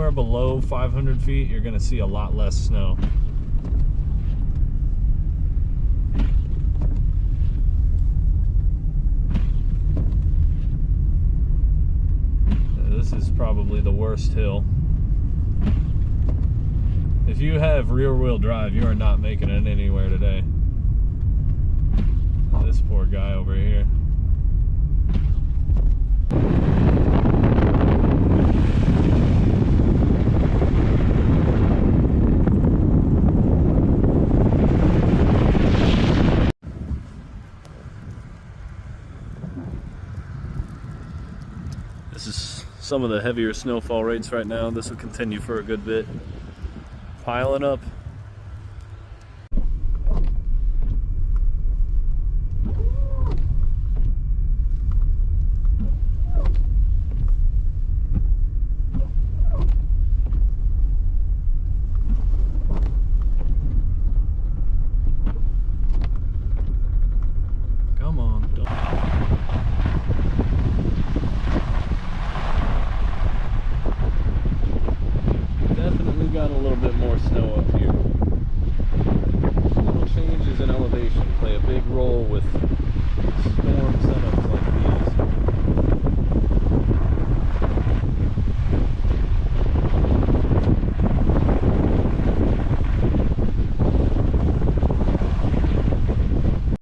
anywhere below 500 feet, you're going to see a lot less snow. This is probably the worst hill. If you have rear-wheel drive, you are not making it anywhere today. This poor guy over here. This is some of the heavier snowfall rates right now. This will continue for a good bit. Piling up